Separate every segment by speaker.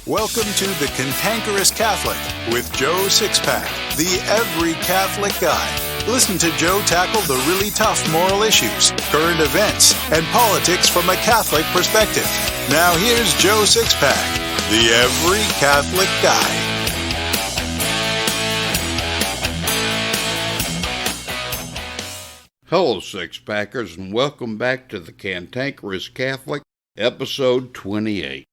Speaker 1: Welcome to The Cantankerous Catholic with Joe Sixpack, the every Catholic guy. Listen to Joe tackle the really tough moral issues, current events, and politics from a Catholic perspective. Now here's Joe Sixpack, the every Catholic guy.
Speaker 2: Hello, Six-Packers, and welcome back to The Cantankerous Catholic, episode 28.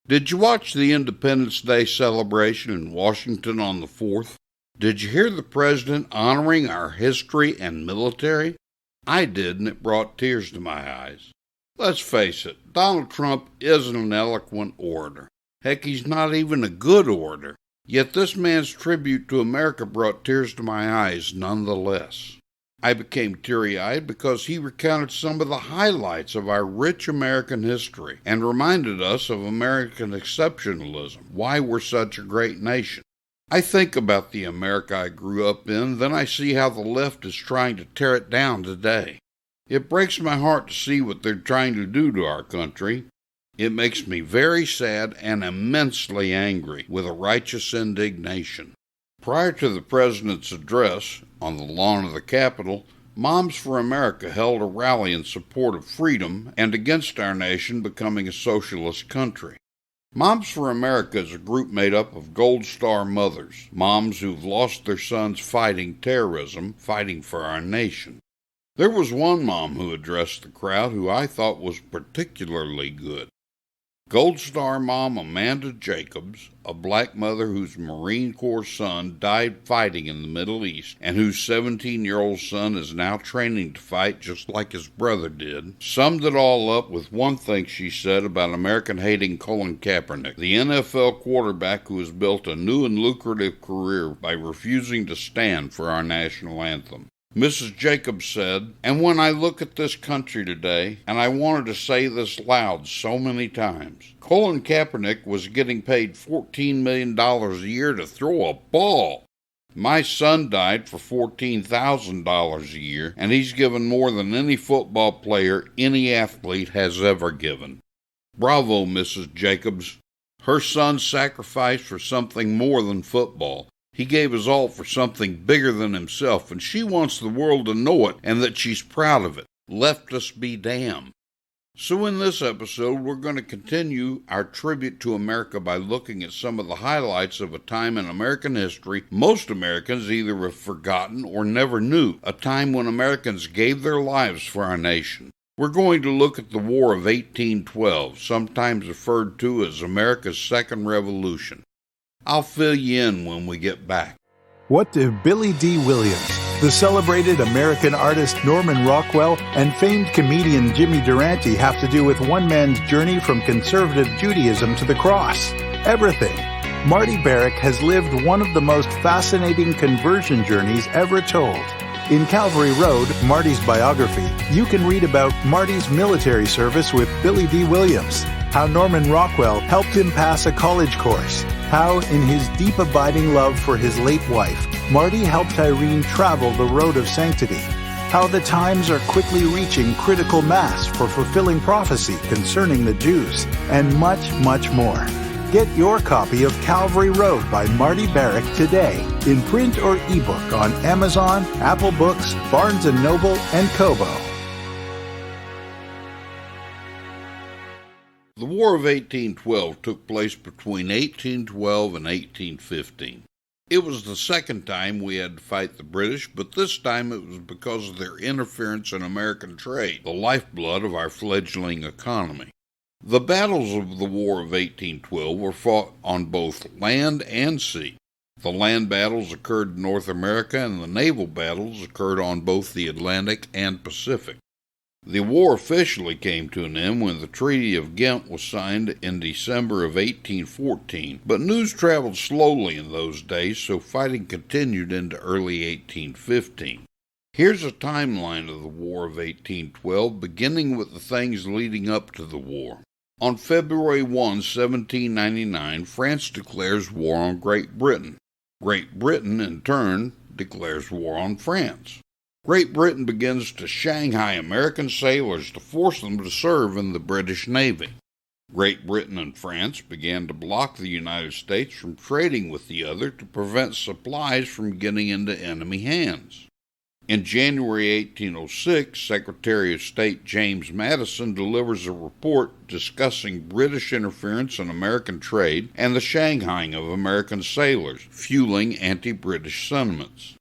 Speaker 2: Did you watch the Independence Day celebration in Washington on the 4th? Did you hear the president honoring our history and military? I did, and it brought tears to my eyes. Let's face it, Donald Trump isn't an eloquent orator. Heck, he's not even a good orator. Yet this man's tribute to America brought tears to my eyes nonetheless. I became teary-eyed because he recounted some of the highlights of our rich American history and reminded us of American exceptionalism, why we're such a great nation. I think about the America I grew up in, then I see how the left is trying to tear it down today. It breaks my heart to see what they're trying to do to our country. It makes me very sad and immensely angry with a righteous indignation. Prior to the president's address on the lawn of the Capitol, Moms for America held a rally in support of freedom and against our nation becoming a socialist country. Moms for America is a group made up of Gold Star mothers, moms who've lost their sons fighting terrorism, fighting for our nation. There was one mom who addressed the crowd who I thought was particularly good. Gold Star mom Amanda Jacobs, a black mother whose Marine Corps son died fighting in the Middle East and whose 17-year-old son is now training to fight just like his brother did, summed it all up with one thing she said about American-hating Colin Kaepernick, the NFL quarterback who has built a new and lucrative career by refusing to stand for our national anthem. Mrs. Jacobs said, "And when I look at this country today, and I wanted to say this loud so many times, Colin Kaepernick was getting paid $14 million a year to throw a ball. My son died for $14,000 a year, and he's given more than any football player any athlete has ever given." Bravo, Mrs. Jacobs. Her son sacrificed for something more than football. He gave his all for something bigger than himself, and she wants the world to know it and that she's proud of it. Left us be damned. So in this episode, we're going to continue our tribute to America by looking at some of the highlights of a time in American history most Americans either have forgotten or never knew, a time when Americans gave their lives for our nation. We're going to look at the War of 1812, sometimes referred to as America's Second Revolution. I'll fill you in when we get back.
Speaker 1: What do Billy D. Williams, the celebrated American artist Norman Rockwell, and famed comedian Jimmy Durante have to do with one man's journey from conservative Judaism to the cross? Everything. Marty Barrick has lived one of the most fascinating conversion journeys ever told. In Calvary Road, Marty's biography, you can read about Marty's military service with Billy D. Williams, how Norman Rockwell helped him pass a college course, how, in his deep abiding love for his late wife, Marty helped Irene travel the road of sanctity, how the times are quickly reaching critical mass for fulfilling prophecy concerning the Jews, and much, much more. Get your copy of Calvary Road by Marty Barrick today, in print or ebook on Amazon, Apple Books, Barnes & Noble, and Kobo.
Speaker 2: The War of 1812 took place between 1812 and 1815. It was the second time we had to fight the British, but this time it was because of their interference in American trade, the lifeblood of our fledgling economy. The battles of the War of 1812 were fought on both land and sea. The land battles occurred in North America, and the naval battles occurred on both the Atlantic and Pacific. The war officially came to an end when the Treaty of Ghent was signed in December of 1814, but news traveled slowly in those days, so fighting continued into early 1815. Here's a timeline of the War of 1812, beginning with the things leading up to the war. On February 1, 1799, France declares war on Great Britain. Great Britain, in turn, declares war on France. Great Britain begins to Shanghai American sailors to force them to serve in the British Navy. Great Britain and France began to block the United States from trading with the other to prevent supplies from getting into enemy hands. In January 1806, Secretary of State James Madison delivers a report discussing British interference in American trade and the shanghaiing of American sailors, fueling anti-British sentiments.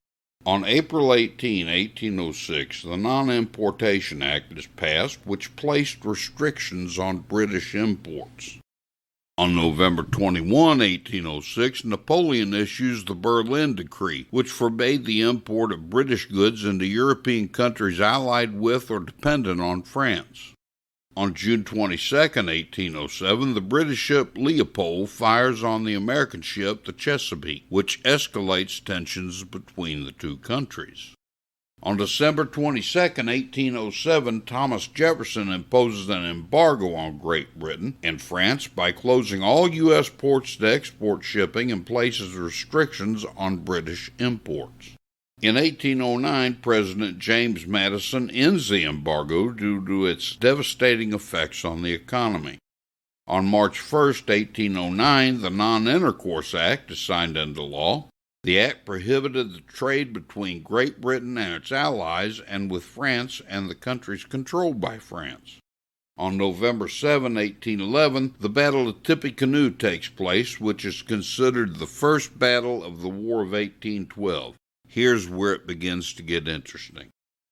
Speaker 2: On April 18, 1806, the Non-Importation Act is passed, which placed restrictions on British imports. On November 21, 1806, Napoleon issues the Berlin Decree, which forbade the import of British goods into European countries allied with or dependent on France. On June 22, 1807, the British ship Leopold fires on the American ship the Chesapeake, which escalates tensions between the two countries. On December 22, 1807, Thomas Jefferson imposes an embargo on Great Britain and France by closing all U.S. ports to export shipping and places restrictions on British imports. In 1809, President James Madison ends the embargo due to its devastating effects on the economy. On March 1, 1809, the Non-Intercourse Act is signed into law. The act prohibited the trade between Great Britain and its allies and with France and the countries controlled by France. On November 7, 1811, the Battle of Tippecanoe takes place, which is considered the first battle of the War of 1812. Here's where it begins to get interesting.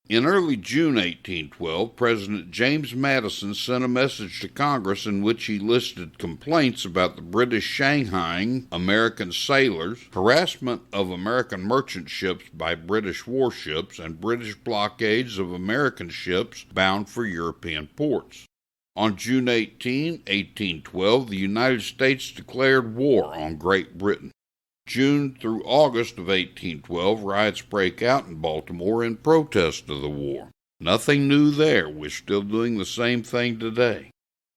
Speaker 2: In early June 1812, President James Madison sent a message to Congress in which he listed complaints about the British shanghaiing American sailors, harassment of American merchant ships by British warships, and British blockades of American ships bound for European ports. On June 18, 1812, the United States declared war on Great Britain. June through August of 1812, riots break out in Baltimore in protest of the war. Nothing new there. We're still doing the same thing today.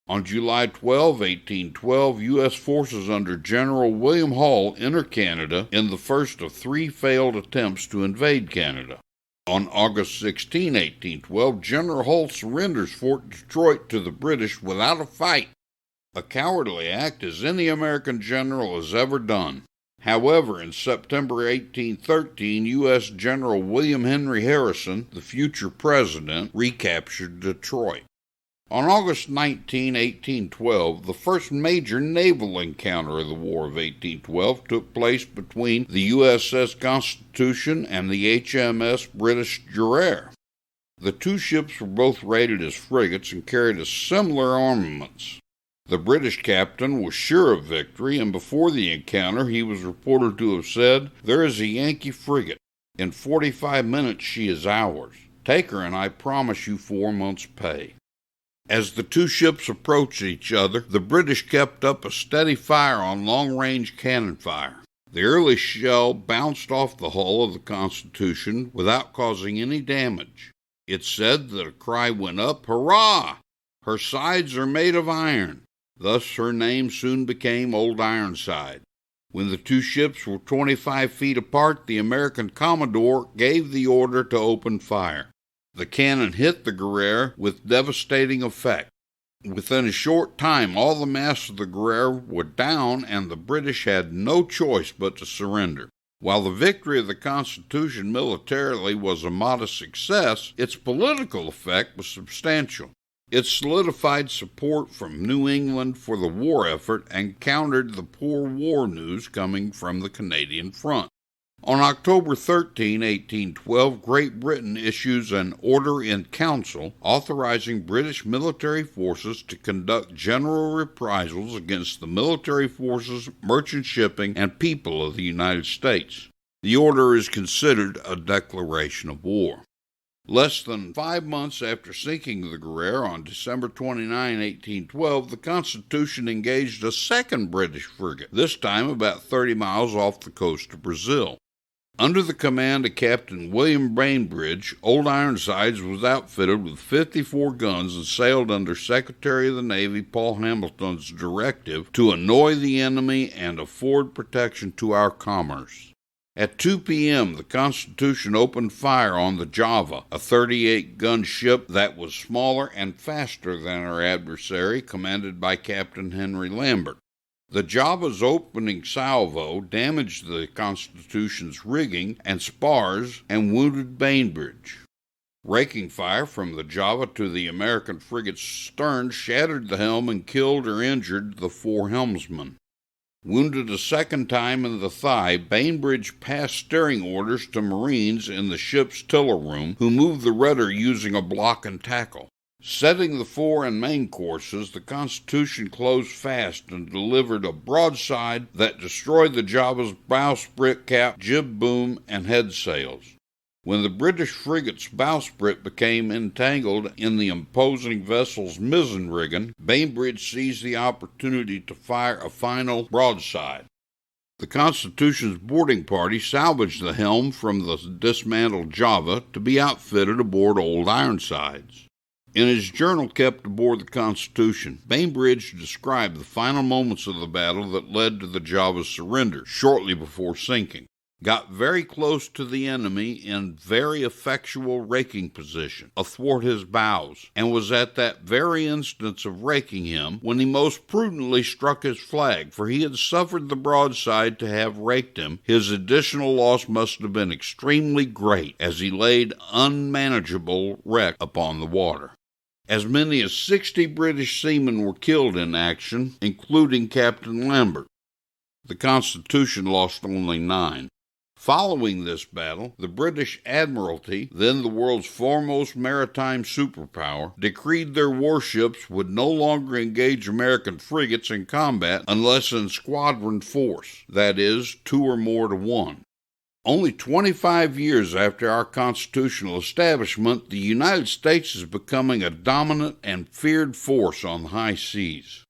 Speaker 2: On July 12, 1812, U.S. forces under General William Hull enter Canada in the first of 3 failed attempts to invade Canada. On August 16, 1812, General Hull surrenders Fort Detroit to the British without a fight, a cowardly act as any American general has ever done. However, in September 1813, U.S. General William Henry Harrison, the future president, recaptured Detroit. On August 19, 1812, the first major naval encounter of the War of 1812 took place between the USS Constitution and the HMS British Jurere. The two ships were both rated as frigates and carried a similar armaments. The British captain was sure of victory, and before the encounter he was reported to have said, "There is a Yankee frigate. In 45 minutes she is ours. Take her and I promise you 4 months' pay." As the two ships approached each other, the British kept up a steady fire on long-range cannon fire. The early shell bounced off the hull of the Constitution without causing any damage. It's said that a cry went up, "Hurrah! Her sides are made of iron." Thus her name soon became Old Ironside. When the two ships were 25 feet apart, the American Commodore gave the order to open fire. The cannon hit the Guerriere with devastating effect. Within a short time, all the masts of the Guerriere were down, and the British had no choice but to surrender. While the victory of the Constitution militarily was a modest success, its political effect was substantial. It solidified support from New England for the war effort and countered the poor war news coming from the Canadian front. On October 13, 1812, Great Britain issues an Order in Council authorizing British military forces to conduct general reprisals against the military forces, merchant shipping, and people of the United States. The order is considered a declaration of war. Less than 5 months after sinking the Guerriere on December 29, 1812, the Constitution engaged a second British frigate, this time about 30 miles off the coast of Brazil. Under the command of Captain William Bainbridge, Old Ironsides was outfitted with 54 guns and sailed under Secretary of the Navy Paul Hamilton's directive to annoy the enemy and afford protection to our commerce. At 2 p.m., the Constitution opened fire on the Java, a 38-gun ship that was smaller and faster than her adversary, commanded by Captain Henry Lambert. The Java's opening salvo damaged the Constitution's rigging and spars and wounded Bainbridge. Raking fire from the Java to the American frigate's stern shattered the helm and killed or injured the 4 helmsmen. Wounded a second time in the thigh, Bainbridge passed steering orders to Marines in the ship's tiller room, who moved the rudder using a block and tackle. Setting the fore and main courses, the Constitution closed fast and delivered a broadside that destroyed the Java's bowsprit cap, jib boom, and head sails. When the British frigate's bowsprit became entangled in the imposing vessel's mizzen rigging, Bainbridge seized the opportunity to fire a final broadside. The Constitution's boarding party salvaged the helm from the dismantled Java to be outfitted aboard old Ironsides. In his journal kept aboard the Constitution, Bainbridge described the final moments of the battle that led to the Java's surrender shortly before sinking. Got very close to the enemy in very effectual raking position athwart his bows, and was at that very instance of raking him when he most prudently struck his flag, for he had suffered the broadside to have raked him. His additional loss must have been extremely great, as he laid unmanageable wreck upon the water. As many as 60 British seamen were killed in action, including Captain Lambert. The Constitution lost only 9. Following this battle, the British Admiralty, then the world's foremost maritime superpower, decreed their warships would no longer engage American frigates in combat unless in squadron force, that is, 2 or more to 1. Only 25 years after our constitutional establishment, the United States is becoming a dominant and feared force on the high seas.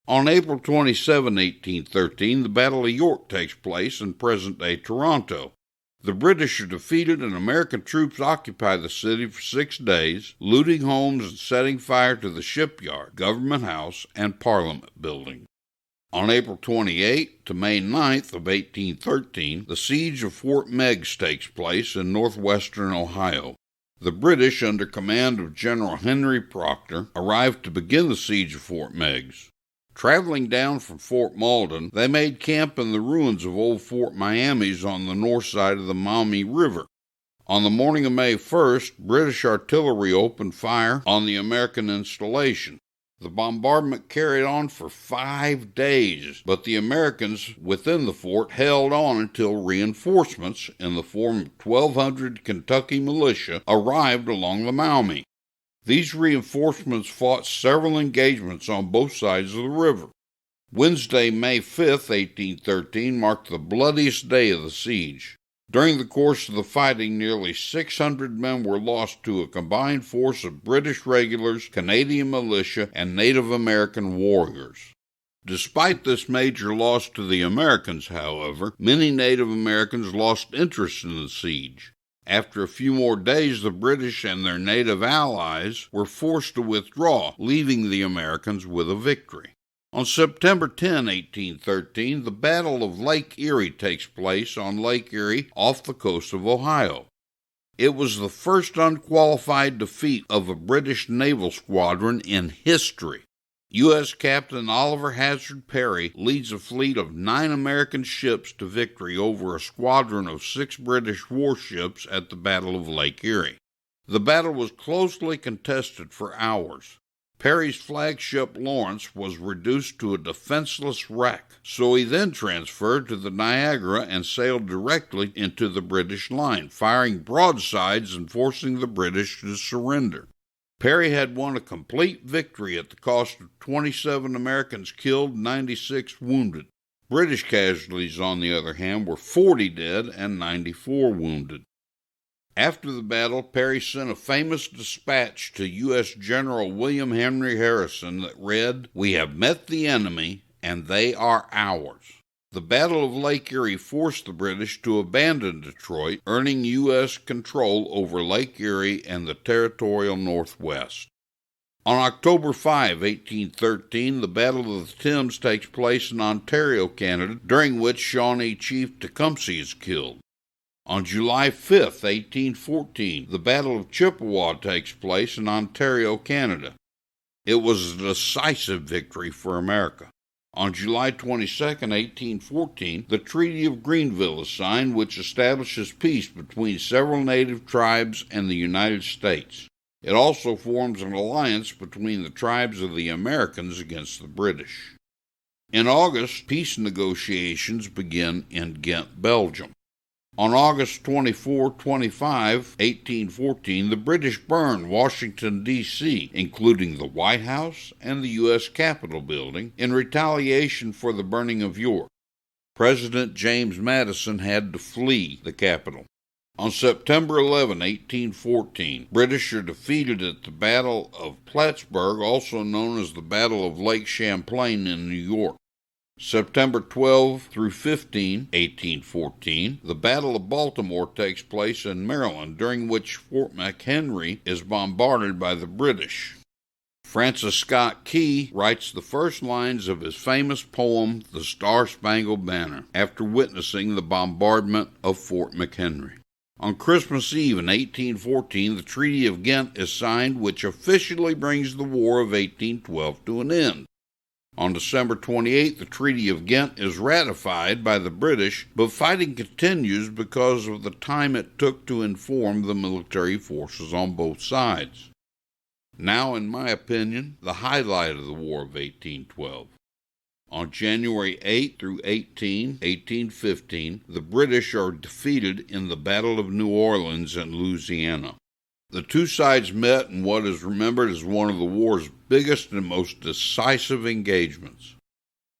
Speaker 2: On April 27, 1813, the Battle of York takes place in present-day Toronto. The British are defeated and American troops occupy the city for 6 days, looting homes and setting fire to the shipyard, government house, and Parliament building. On April 28 to May 9th of 1813, the siege of Fort Meigs takes place in northwestern Ohio. The British, under command of General Henry Proctor, arrived to begin the siege of Fort Meigs. Traveling down from Fort Malden, they made camp in the ruins of old Fort Miamis on the north side of the Maumee River. On the morning of May 1st, British artillery opened fire on the American installation. The bombardment carried on for 5 days, but the Americans within the fort held on until reinforcements, in the form of 1,200 Kentucky militia, arrived along the Maumee. These reinforcements fought several engagements on both sides of the river. Wednesday, May 5, 1813, marked the bloodiest day of the siege. During the course of the fighting, nearly 600 men were lost to a combined force of British regulars, Canadian militia, and Native American warriors. Despite this major loss to the Americans, however, many Native Americans lost interest in the siege. After a few more days, the British and their native allies were forced to withdraw, leaving the Americans with a victory. On September 10, 1813, the Battle of Lake Erie takes place on Lake Erie off the coast of Ohio. It was the first unqualified defeat of a British naval squadron in history. U.S. Captain Oliver Hazard Perry leads a fleet of 9 American ships to victory over a squadron of 6 British warships at the Battle of Lake Erie. The battle was closely contested for hours. Perry's flagship Lawrence was reduced to a defenseless wreck, so he then transferred to the Niagara and sailed directly into the British line, firing broadsides and forcing the British to surrender. Perry had won a complete victory at the cost of 27 Americans killed and 96 wounded. British casualties, on the other hand, were 40 dead and 94 wounded. After the battle, Perry sent a famous dispatch to U.S. General William Henry Harrison that read, "We have met the enemy, and they are ours." The Battle of Lake Erie forced the British to abandon Detroit, earning U.S. control over Lake Erie and the territorial Northwest. On October 5, 1813, the Battle of the Thames takes place in Ontario, Canada, during which Shawnee Chief Tecumseh is killed. On July 5, 1814, the Battle of Chippewa takes place in Ontario, Canada. It was a decisive victory for America. On July 22, 1814, the Treaty of Greenville is signed, which establishes peace between several native tribes and the United States. It also forms an alliance between the tribes of the Americans against the British. In August, peace negotiations begin in Ghent, Belgium. On August 24-25, 1814, the British burn Washington, D.C., including the White House and the U.S. Capitol building, in retaliation for the burning of York. President James Madison had to flee the Capitol. On September 11, 1814, British are defeated at the Battle of Plattsburgh, also known as the Battle of Lake Champlain in New York. September 12 through 15, 1814, the Battle of Baltimore takes place in Maryland, during which Fort McHenry is bombarded by the British. Francis Scott Key writes the first lines of his famous poem, The Star-Spangled Banner, after witnessing the bombardment of Fort McHenry. On Christmas Eve in 1814, the Treaty of Ghent is signed, which officially brings the War of 1812 to an end. On December 28, the Treaty of Ghent is ratified by the British, but fighting continues because of the time it took to inform the military forces on both sides. Now, in my opinion, the highlight of the War of 1812. On January 8 through 18, 1815, the British are defeated in the Battle of New Orleans in Louisiana. The two sides met in what is remembered as one of the war's biggest and most decisive engagements.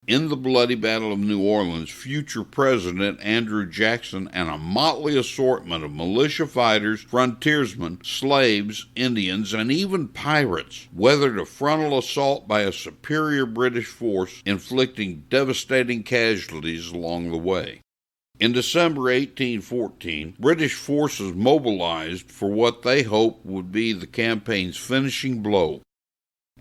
Speaker 2: In the bloody Battle of New Orleans, future President Andrew Jackson and a motley assortment of militia fighters, frontiersmen, slaves, Indians, and even pirates weathered a frontal assault by a superior British force, inflicting devastating casualties along the way. In December 1814, British forces mobilized for what they hoped would be the campaign's finishing blow.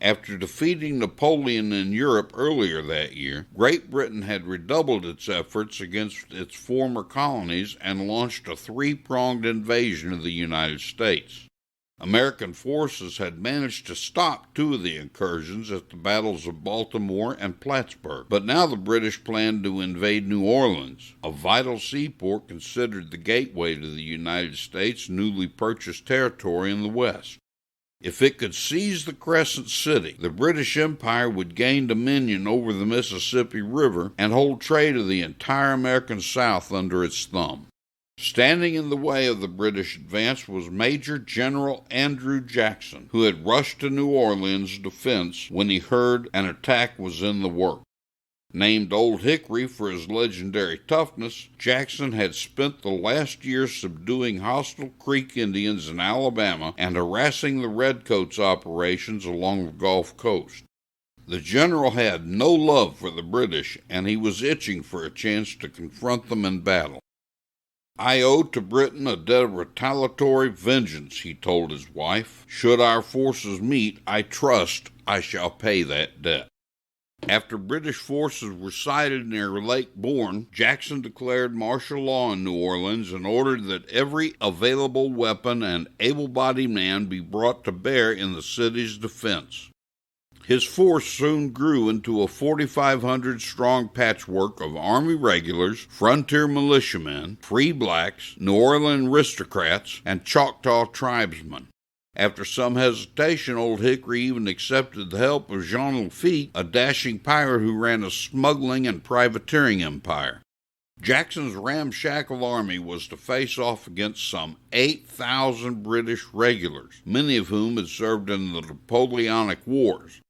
Speaker 2: After defeating Napoleon in Europe earlier that year, Great Britain had redoubled its efforts against its former colonies and launched a three-pronged invasion of the United States. American forces had managed to stop two of the incursions at the battles of Baltimore and Plattsburgh, but now the British planned to invade New Orleans, a vital seaport considered the gateway to the United States' newly purchased territory in the West. If it could seize the Crescent City, the British Empire would gain dominion over the Mississippi River and hold trade of the entire American South under its thumb. Standing in the way of the British advance was Major General Andrew Jackson, who had rushed to New Orleans' defense when he heard an attack was in the works. Named Old Hickory for his legendary toughness, Jackson had spent the last year subduing hostile Creek Indians in Alabama and harassing the Redcoats' operations along the Gulf Coast. The general had no love for the British, and he was itching for a chance to confront them in battle. "I owe to Britain a debt of retaliatory vengeance," he told his wife. "Should our forces meet, I trust I shall pay that debt." After British forces were sighted near Lake Bourne, Jackson declared martial law in New Orleans and ordered that every available weapon and able-bodied man be brought to bear in the city's defense. His force soon grew into a 4,500-strong patchwork of Army regulars, frontier militiamen, free blacks, New Orleans aristocrats, and Choctaw tribesmen. After some hesitation, Old Hickory even accepted the help of Jean Lafitte, a dashing pirate who ran a smuggling and privateering empire. Jackson's ramshackle army was to face off against some 8,000 British regulars, many of whom had served in the Napoleonic Wars.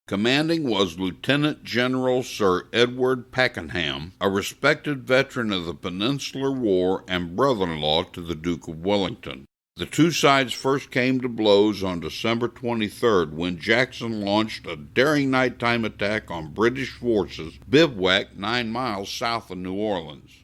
Speaker 2: Commanding was Lieutenant General Sir Edward Pakenham, a respected veteran of the Peninsular War and brother-in-law to the Duke of Wellington. The two sides first came to blows on December 23rd when Jackson launched a daring nighttime attack on British forces bivouacked 9 miles south of New Orleans.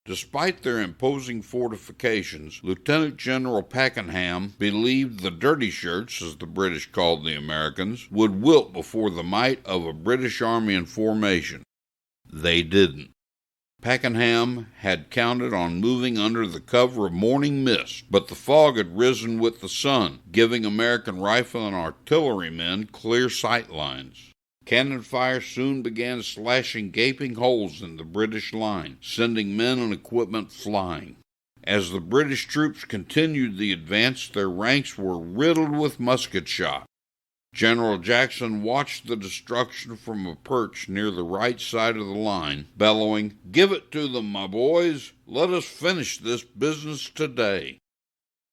Speaker 2: Despite their imposing fortifications, Lieutenant General Pakenham believed the dirty shirts, as the British called the Americans, would wilt before the might of a British army in formation. They didn't. Pakenham had counted on moving under the cover of morning mist, but the fog had risen with the sun, giving American rifle and artillerymen clear sight lines. Cannon fire soon began slashing gaping holes in the British line, sending men and equipment flying. As the British troops continued the advance, their ranks were riddled with musket shot. General Jackson watched the destruction from a perch near the right side of the line, bellowing, "Give it to them, my boys! Let us finish this business today!"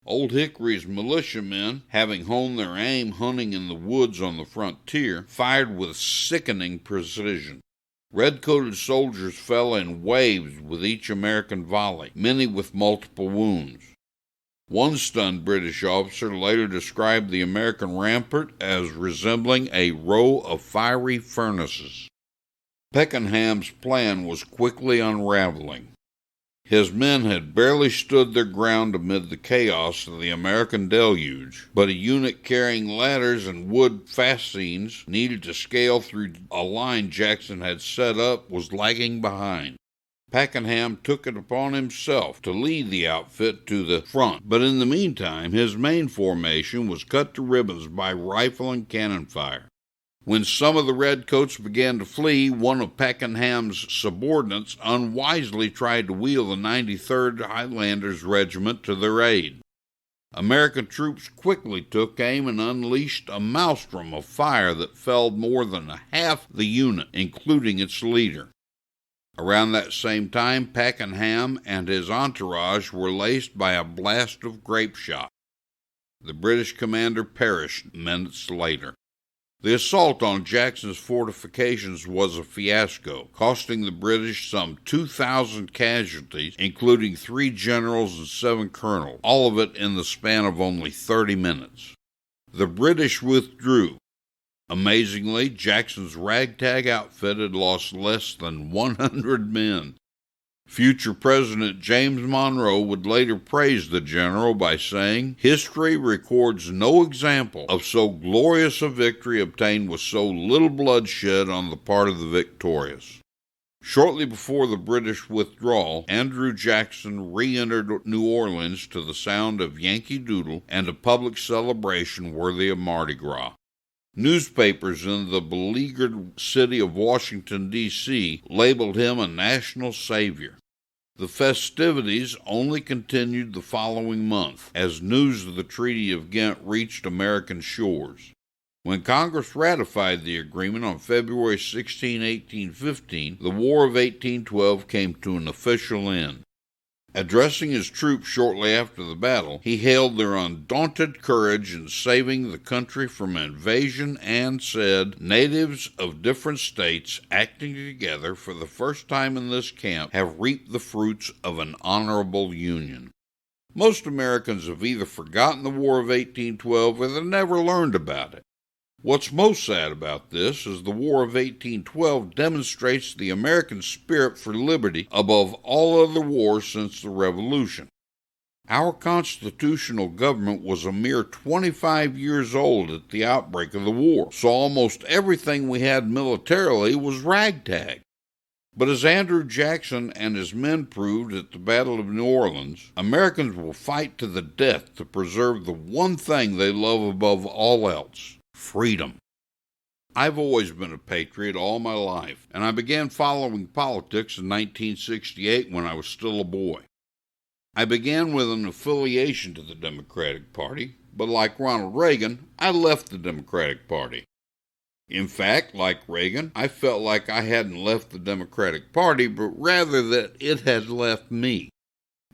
Speaker 2: Old Hickory's militiamen, having honed their aim hunting in the woods on the frontier, fired with sickening precision. Red-coated soldiers fell in waves with each American volley, many with multiple wounds. One stunned British officer later described the American rampart as resembling a row of fiery furnaces. Pakenham's plan was quickly unraveling. His men had barely stood their ground amid the chaos of the American deluge, but a unit carrying ladders and wood fascines needed to scale through a line Jackson had set up was lagging behind. Pakenham took it upon himself to lead the outfit to the front, but in the meantime his main formation was cut to ribbons by rifle and cannon fire. When some of the redcoats began to flee, one of Pakenham's subordinates unwisely tried to wheel the 93rd Highlanders Regiment to their aid. American troops quickly took aim and unleashed a maelstrom of fire that felled more than half the unit, including its leader. Around that same time, Pakenham and his entourage were laced by a blast of grape shot. The British commander perished minutes later. The assault on Jackson's fortifications was a fiasco, costing the British some 2,000 casualties, including 3 generals and 7 colonels, all of it in the span of only 30 minutes. The British withdrew. Amazingly, Jackson's ragtag outfit had lost less than 100 men. Future President James Monroe would later praise the general by saying, "History records no example of so glorious a victory obtained with so little bloodshed on the part of the victorious." Shortly before the British withdrawal, Andrew Jackson re-entered New Orleans to the sound of Yankee Doodle and a public celebration worthy of Mardi Gras. Newspapers in the beleaguered city of Washington, D.C., labeled him a national savior. The festivities only continued the following month, as news of the Treaty of Ghent reached American shores. When Congress ratified the agreement on February 16, 1815, the War of 1812 came to an official end. Addressing his troops shortly after the battle, he hailed their undaunted courage in saving the country from invasion and said, "Natives of different states acting together for the first time in this camp have reaped the fruits of an honorable union." Most Americans have either forgotten the War of 1812 or they never learned about it. What's most sad about this is the War of 1812 demonstrates the American spirit for liberty above all other wars since the Revolution. Our constitutional government was a mere 25 years old at the outbreak of the war, so almost everything we had militarily was ragtag. But as Andrew Jackson and his men proved at the Battle of New Orleans, Americans will fight to the death to preserve the one thing they love above all else: freedom. I've always been a patriot all my life, and I began following politics in 1968 when I was still a boy. I began with an affiliation to the Democratic Party, but like Ronald Reagan, I left the Democratic Party. In fact, like Reagan, I felt like I hadn't left the Democratic Party, but rather that it had left me.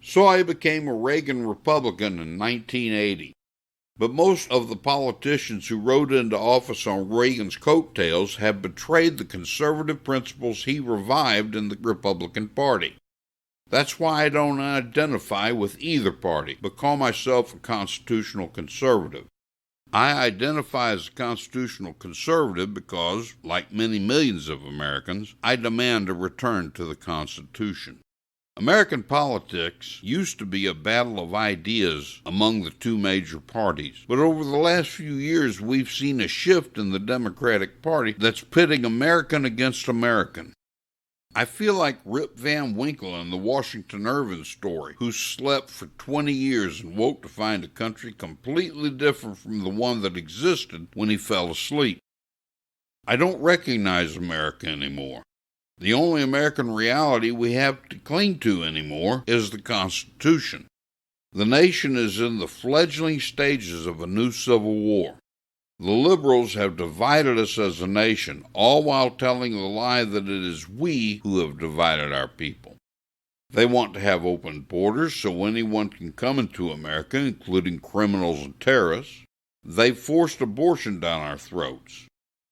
Speaker 2: So I became a Reagan Republican in 1980. But most of the politicians who rode into office on Reagan's coattails have betrayed the conservative principles he revived in the Republican Party. That's why I don't identify with either party, but call myself a constitutional conservative. I identify as a constitutional conservative because, like many millions of Americans, I demand a return to the Constitution. American politics used to be a battle of ideas among the two major parties, but over the last few years we've seen a shift in the Democratic Party that's pitting American against American. I feel like Rip Van Winkle in the Washington Irving story, who slept for 20 years and woke to find a country completely different from the one that existed when he fell asleep. I don't recognize America anymore. The only American reality we have to cling to anymore is the Constitution. The nation is in the fledgling stages of a new civil war. The liberals have divided us as a nation, all while telling the lie that it is we who have divided our people. They want to have open borders so anyone can come into America, including criminals and terrorists. They've forced abortion down our throats.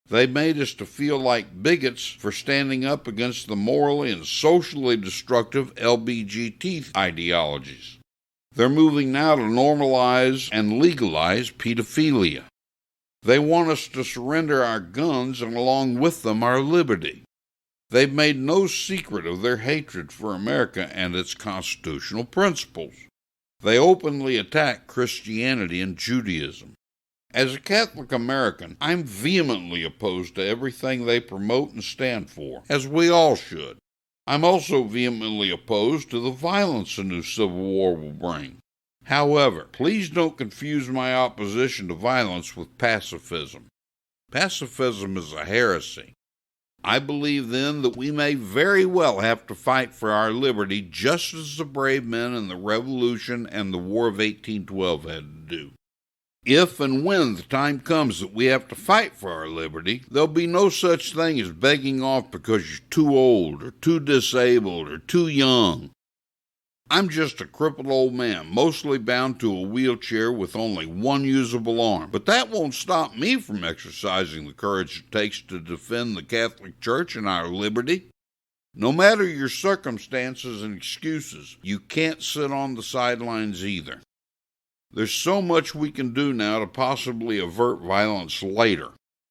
Speaker 2: They made us to feel like bigots for standing up against the morally and socially destructive LGBT ideologies. They're moving now to normalize and legalize pedophilia. They want us to surrender our guns and along with them our liberty. They've made no secret of their hatred for America and its constitutional principles. They openly attack Christianity and Judaism. As a Catholic American, I'm vehemently opposed to everything they promote and stand for, as we all should. I'm also vehemently opposed to the violence a new civil war will bring. However, please don't confuse my opposition to violence with pacifism. Pacifism is a heresy. I believe then that we may very well have to fight for our liberty just as the brave men in the Revolution and the War of 1812 had to do. If and when the time comes that we have to fight for our liberty, there'll be no such thing as begging off because you're too old or too disabled or too young. I'm just a crippled old man, mostly bound to a wheelchair with only one usable arm. But that won't stop me from exercising the courage it takes to defend the Catholic Church and our liberty. No matter your circumstances and excuses, you can't sit on the sidelines either. There's so much we can do now to possibly avert violence later.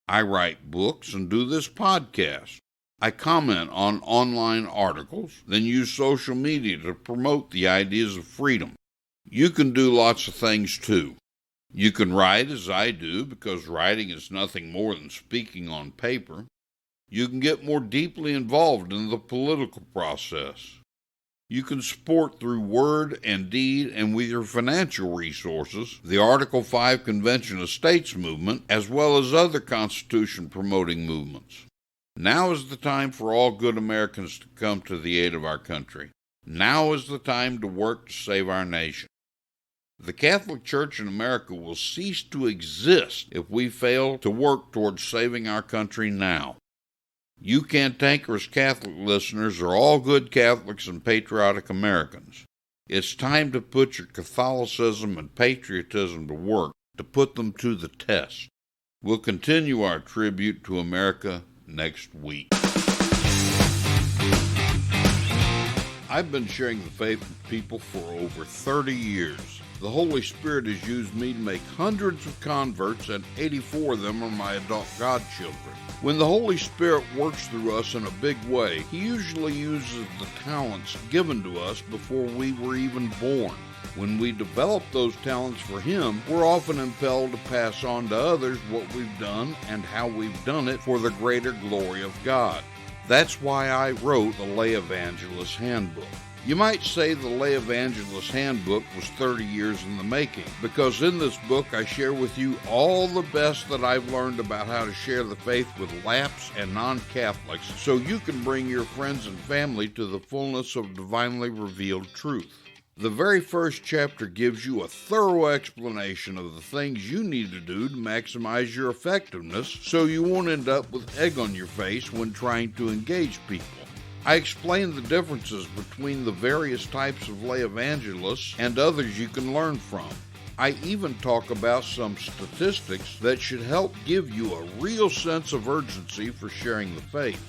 Speaker 2: I write books and do this podcast. I comment on online articles, then use social media to promote the ideas of freedom. You can do lots of things too. You can write as I do, because writing is nothing more than speaking on paper. You can get more deeply involved in the political process. You can support through word and deed and with your financial resources the Article 5 Convention of States movement, as well as other Constitution-promoting movements. Now is the time for all good Americans to come to the aid of our country. Now is the time to work to save our nation. The Catholic Church in America will cease to exist if we fail to work towards saving our country now. You cantankerous Catholic listeners are all good Catholics and patriotic Americans. It's time to put your Catholicism and patriotism to work, to put them to the test. We'll continue our tribute to America next week. I've been sharing the faith with people for over 30 years. The Holy Spirit has used me to make hundreds of converts, and 84 of them are my adult godchildren. When the Holy Spirit works through us in a big way, He usually uses the talents given to us before we were even born. When we develop those talents for Him, we're often impelled to pass on to others what we've done and how we've done it for the greater glory of God. That's why I wrote the Lay Evangelist Handbook. You might say the Lay Evangelist Handbook was 30 years in the making, because in this book I share with you all the best that I've learned about how to share the faith with lapsed and non-Catholics, so you can bring your friends and family to the fullness of divinely revealed truth. The very first chapter gives you a thorough explanation of the things you need to do to maximize your effectiveness so you won't end up with egg on your face when trying to engage people. I explain the differences between the various types of lay evangelists and others you can learn from. I even talk about some statistics that should help give you a real sense of urgency for sharing the faith.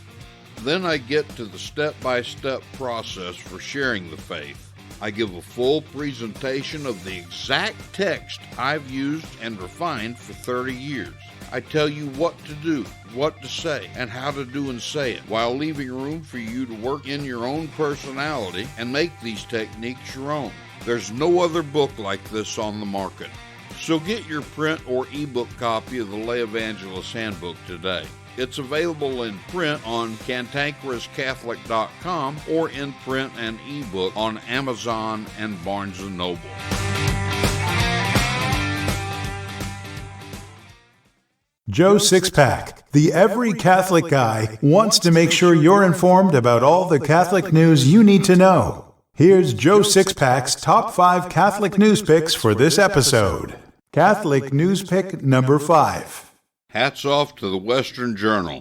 Speaker 2: Then I get to the step-by-step process for sharing the faith. I give a full presentation of the exact text I've used and refined for 30 years. I tell you what to do, what to say, and how to do and say it, while leaving room for you to work in your own personality and make these techniques your own. There's no other book like this on the market. So get your print or ebook copy of the Lay Evangelist Handbook today. It's available in print on cantankerouscatholic.com or in print and ebook on Amazon and Barnes & Noble.
Speaker 1: Joe Sixpack, the Every Catholic Guy, wants to make sure you're informed about all the Catholic news you need to know. Here's Joe Sixpack's top 5 Catholic news picks for this episode. Catholic news pick number 5.
Speaker 2: Hats off to the Western Journal.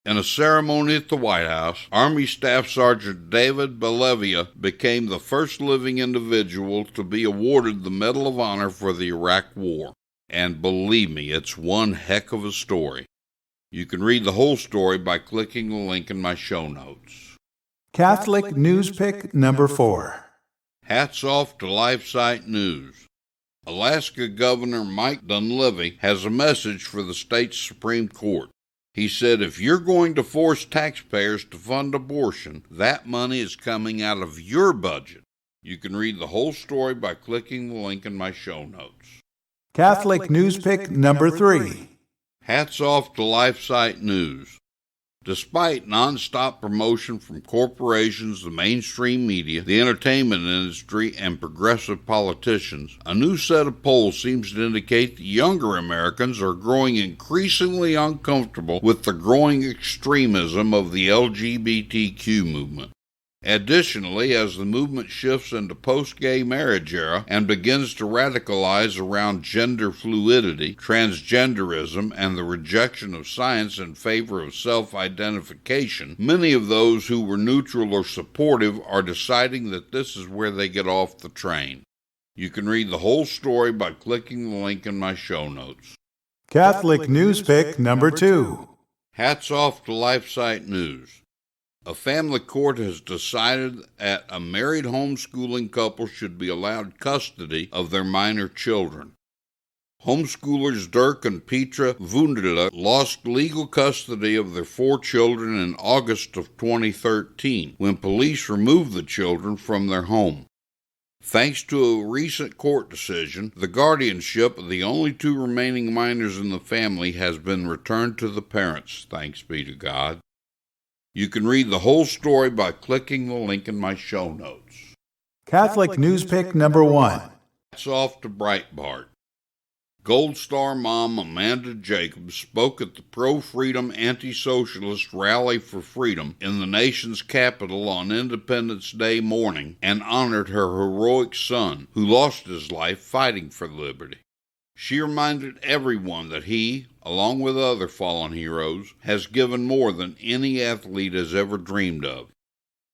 Speaker 2: In a ceremony at the White House, Army Staff Sergeant David Belevia became the first living individual to be awarded the Medal of Honor for the Iraq War. And believe me, it's one heck of a story. You can read the whole story by clicking the link in my show notes.
Speaker 1: Catholic news pick number 4.
Speaker 2: Hats off to LifeSite News. Alaska Governor Mike Dunleavy has a message for the state's Supreme Court. He said, if you're going to force taxpayers to fund abortion, that money is coming out of your budget. You can read the whole story by clicking the link in my show notes.
Speaker 1: Catholic news pick number 3.
Speaker 2: Hats off to LifeSite News. Despite nonstop promotion from corporations, the mainstream media, the entertainment industry, and progressive politicians, a new set of polls seems to indicate that younger Americans are growing increasingly uncomfortable with the growing extremism of the LGBTQ movement. Additionally, as the movement shifts into post-gay marriage era and begins to radicalize around gender fluidity, transgenderism, and the rejection of science in favor of self-identification, many of those who were neutral or supportive are deciding that this is where they get off the train. You can read the whole story by clicking the link in my show notes.
Speaker 1: Catholic news pick number 2.
Speaker 2: Hats off to LifeSite News. A family court has decided that a married homeschooling couple should be allowed custody of their minor children. Homeschoolers Dirk and Petra Wunderle lost legal custody of their 4 children in August of 2013 when police removed the children from their home. Thanks to a recent court decision, the guardianship of the only 2 remaining minors in the family has been returned to the parents, thanks be to God. You can read the whole story by clicking the link in my show notes.
Speaker 1: Catholic news pick number 1.
Speaker 2: Hats off to Breitbart. Gold Star mom Amanda Jacobs spoke at the pro-freedom anti-socialist Rally for Freedom in the nation's capital on Independence Day morning and honored her heroic son, who lost his life fighting for liberty. She reminded everyone that he, along with other fallen heroes, has given more than any athlete has ever dreamed of.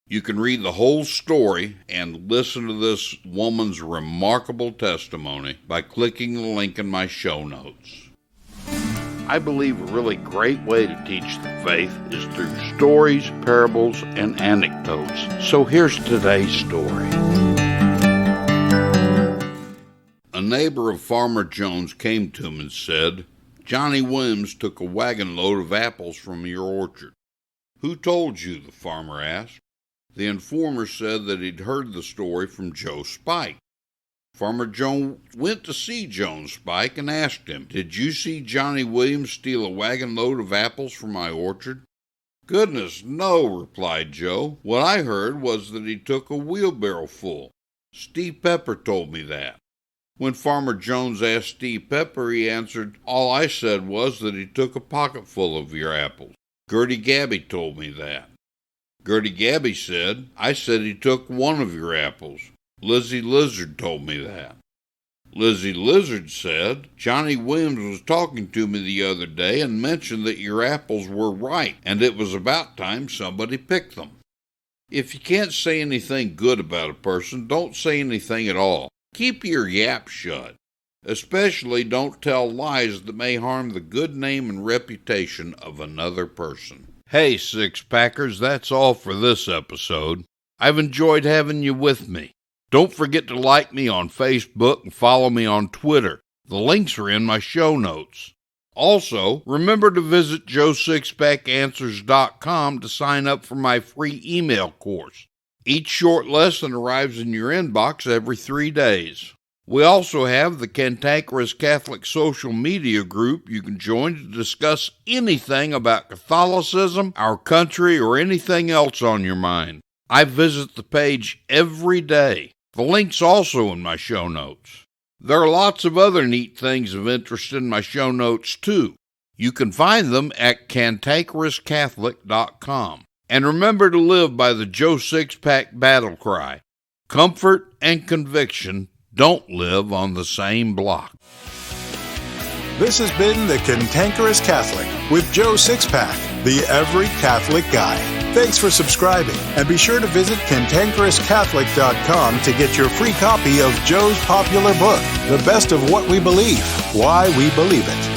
Speaker 2: You can read the whole story and listen to this woman's remarkable testimony by clicking the link in my show notes. I believe a really great way to teach the faith is through stories, parables, and anecdotes. So here's today's story. A neighbor of Farmer Jones came to him and said, "Johnny Williams took a wagon load of apples from your orchard." "Who told you?" the farmer asked. The informer said that he'd heard the story from Joe Spike. Farmer Jones went to see Jones Spike and asked him, "Did you see Johnny Williams steal a wagon load of apples from my orchard?" "Goodness, no," replied Joe. "What I heard was that he took a wheelbarrow full. Steve Pepper told me that." When Farmer Jones asked Steve Pepper, he answered, "All I said was that he took a pocketful of your apples. Gertie Gabby told me that." Gertie Gabby said, "I said he took one of your apples. Lizzie Lizard told me that." Lizzie Lizard said, "Johnny Williams was talking to me the other day and mentioned that your apples were ripe, and it was about time somebody picked them." If you can't say anything good about a person, don't say anything at all. Keep your yap shut. Especially don't tell lies that may harm the good name and reputation of another person. Hey, Six-Packers, that's all for this episode. I've enjoyed having you with me. Don't forget to like me on Facebook and follow me on Twitter. The links are in my show notes. Also, remember to visit joesixpackanswers.com to sign up for my free email course. Each short lesson arrives in your inbox every 3 days. We also have the Cantankerous Catholic social media group you can join to discuss anything about Catholicism, our country, or anything else on your mind. I visit the page every day. The link's also in my show notes. There are lots of other neat things of interest in my show notes, too. You can find them at cantankerouscatholic.com. And remember to live by the Joe Sixpack battle cry. Comfort and conviction don't live on the same block.
Speaker 1: This has been The Cantankerous Catholic with Joe Sixpack, the Every Catholic Guy. Thanks for subscribing, and be sure to visit cantankerouscatholic.com to get your free copy of Joe's popular book, The Best of What We Believe, Why We Believe It.